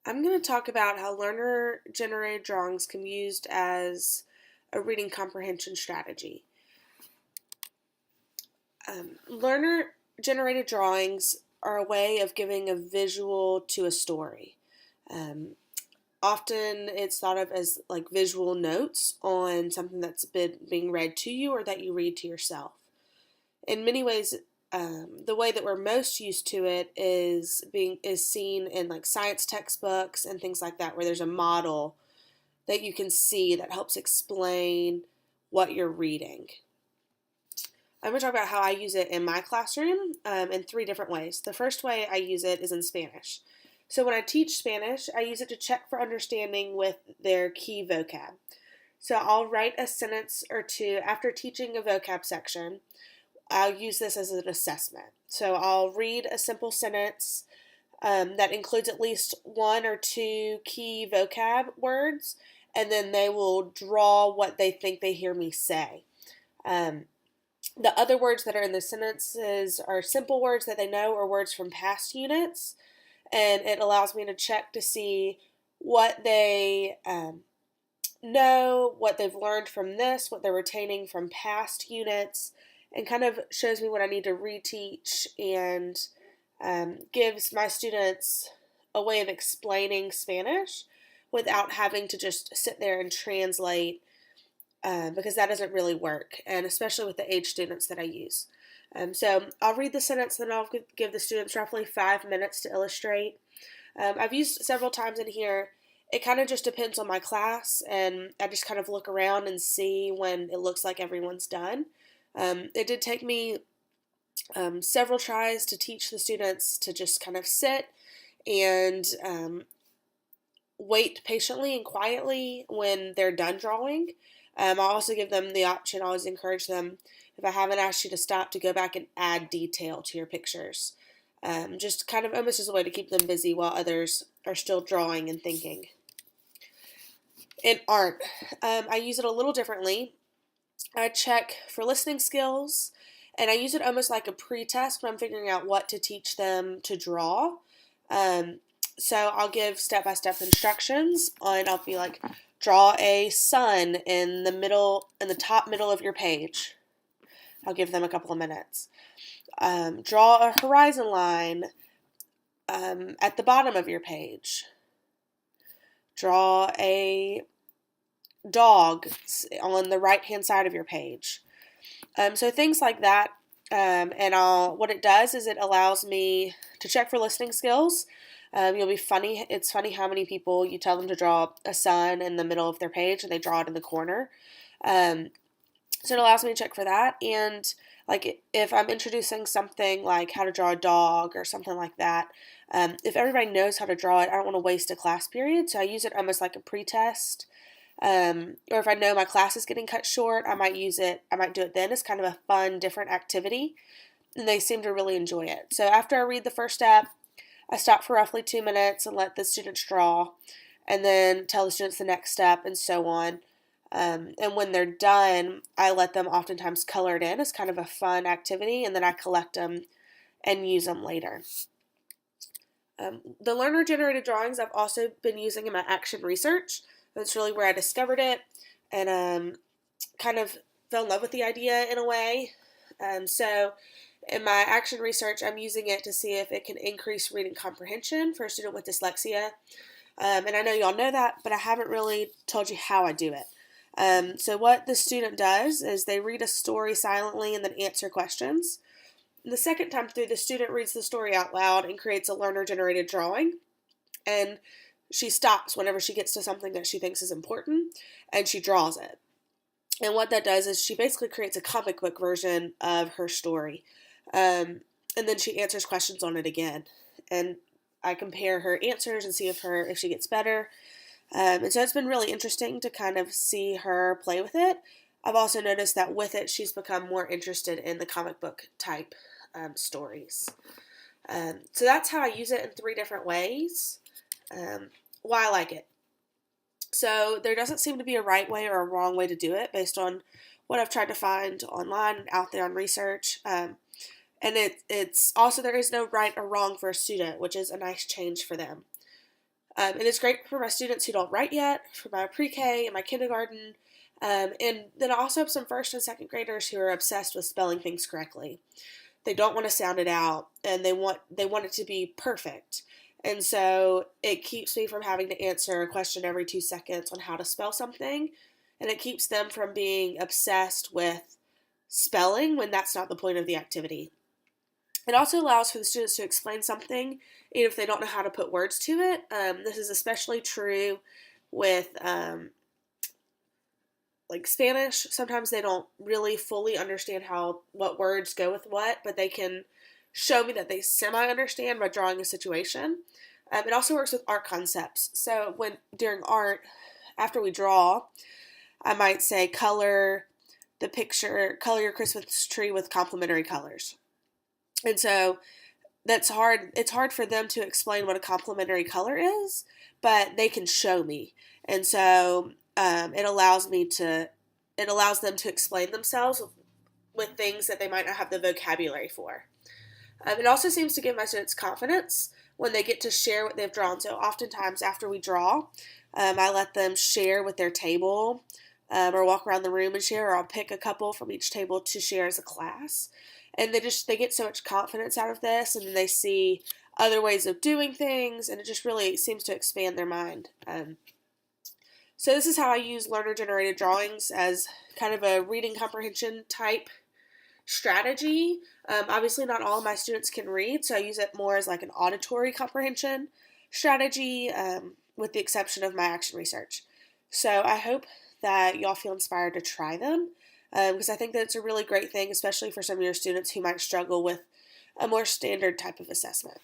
I'm going to talk about how learner-generated drawings can be used as a reading comprehension strategy. Learner-generated drawings are a way of giving a visual to a story. Um, Often it's thought of as like visual notes on something that's been being read to you or that you read to yourself. In many ways, the way that we're most used to it is seen in like science textbooks and things like that, where there's a model that you can see that helps explain what you're reading. I'm going to talk about how I use it in my classroom in three different ways. The first way I use it is in Spanish. So when I teach Spanish, I use it to check for understanding with their key vocab. So I'll write a sentence or two after teaching a vocab section. I'll use this as an assessment. So I'll read a simple sentence that includes at least one or two key vocab words, and then they will draw what they think they hear me say. Um, the other words that are in the sentences are simple words that they know or words from past units, and it allows me to check to see what they know, what they've learned from this, what they're retaining from past units, and kind of shows me what I need to reteach and gives my students a way of explaining Spanish without having to just sit there and translate because that doesn't really work, and especially with the age students that I use. So I'll read the sentence, then I'll give the students roughly 5 minutes to illustrate. I've used several times in here. It kind of just depends on my class, and I just kind of look around and see when it looks like everyone's done. It did take me several tries to teach the students to just kind of sit and wait patiently and quietly when they're done drawing. I also give them the option, I always encourage them, if I haven't asked you to stop, to go back and add detail to your pictures. Just kind of almost as a way to keep them busy while others are still drawing and thinking. In art, I use it a little differently. I check for listening skills, and I use it almost like a pre-test when I'm figuring out what to teach them to draw. So I'll give step-by-step instructions, and I'll be like, draw a sun in the top middle of your page. I'll give them a couple of minutes. Draw a horizon line at the bottom of your page. Draw a dog on the right-hand side of your page. So things like that. What it does is it allows me to check for listening skills. It's funny how many people you tell them to draw a sun in the middle of their page and they draw it in the corner. So it allows me to check for that. And like if I'm introducing something like how to draw a dog or something like that, if everybody knows how to draw it, I don't want to waste a class period. So I use it almost like a pre-test. Or if I know my class is getting cut short, I might do it then as kind of a fun, different activity. And they seem to really enjoy it. So after I read the first step, I stop for roughly 2 minutes and let the students draw, and then tell the students the next step, and so on. And when they're done, I let them oftentimes color it in as kind of a fun activity, and then I collect them and use them later. The learner-generated drawings I've also been using in my action research. That's really where I discovered it and kind of fell in love with the idea in a way. So in my action research, I'm using it to see if it can increase reading comprehension for a student with dyslexia. And I know y'all know that, but I haven't really told you how I do it. So what the student does is they read a story silently and then answer questions. And the second time through, the student reads the story out loud and creates a learner-generated drawing. And she stops whenever she gets to something that she thinks is important, and she draws it. And what that does is she basically creates a comic book version of her story. And then she answers questions on it again. And I compare her answers and see if she gets better. And so it's been really interesting to kind of see her play with it. I've also noticed that with it, she's become more interested in the comic book type stories. So that's how I use it in 3 different ways. Why I like it. So there doesn't seem to be a right way or a wrong way to do it based on what I've tried to find online and out there on research. And it's also, there is no right or wrong for a student, which is a nice change for them. And it's great for my students who don't write yet, for my pre-K and my kindergarten. And then I also have some first and second graders who are obsessed with spelling things correctly. They don't want to sound it out, and they want it to be perfect. And so it keeps me from having to answer a question every 2 seconds on how to spell something, and it keeps them from being obsessed with spelling when that's not the point of the activity. It also allows for the students to explain something even if they don't know how to put words to it. This is especially true with like Spanish. Sometimes they don't really fully understand what words go with what, but they can show me that they semi understand by drawing a situation. It also works with art concepts. So when during art, after we draw, I might say color your Christmas tree with complementary colors. And so that's hard. It's hard for them to explain what a complementary color is, but they can show me, and so it allows them to explain themselves with things that they might not have the vocabulary for. It also seems to give my students confidence when they get to share what they've drawn. So oftentimes after we draw, I let them share with their table, or walk around the room and share, or I'll pick a couple from each table to share as a class. And they get so much confidence out of this, and then they see other ways of doing things, and it just really seems to expand their mind. So this is how I use learner-generated drawings as kind of a reading comprehension type strategy. Obviously, not all of my students can read, so I use it more as like an auditory comprehension strategy, with the exception of my action research. So I hope that y'all feel inspired to try them, because I think that it's a really great thing, especially for some of your students who might struggle with a more standard type of assessment.